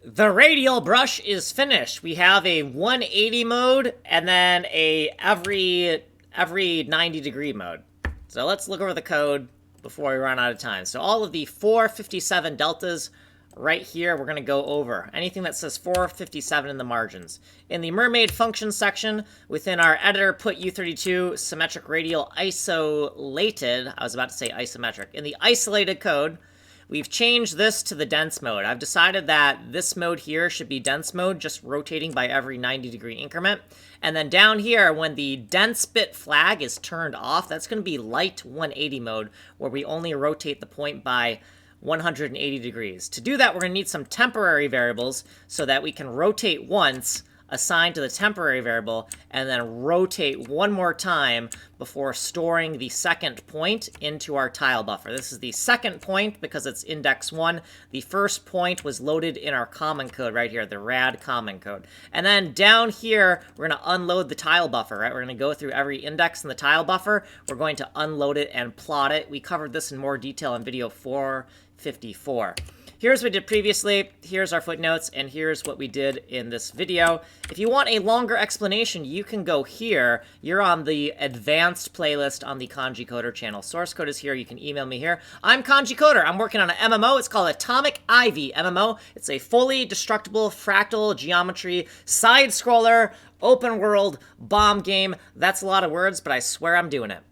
The radial brush is finished. We have a 180 mode and then a every 90 degree mode. So let's look over the code before we run out of time. So all of the 457 deltas right here, we're going to go over. Anything that says 457 in the margins. In the Mermaid function section, within our editor, put U32 symmetric radial isolated. I was about to say isometric. In the isolated code, we've changed this to the dense mode. I've decided that this mode here should be dense mode, just rotating by every 90 degree increment. And then down here, when the dense bit flag is turned off, that's going to be light 180 mode, where we only rotate the point by 180 degrees. To do that, we're going to need some temporary variables so that we can rotate once, assign to the temporary variable, and then rotate one more time before storing the second point into our tile buffer. This is the second point because it's index 1. The first point was loaded in our common code right here, the rad common code. And then down here, we're going to unload the tile buffer, right? We're going to go through every index in the tile buffer. We're going to unload it and plot it. We covered this in more detail in video 454. Here's what we did previously, here's our footnotes, and here's what we did in this video. If you want a longer explanation, you can go here. You're on the advanced playlist on the Kanji Coder channel. Source code is here. You can email me here. I'm Kanji Coder. I'm working on an MMO. It's called Atomic Ivy MMO. It's a fully destructible fractal geometry side-scroller open world bomb game. That's a lot of words, but I swear I'm doing it.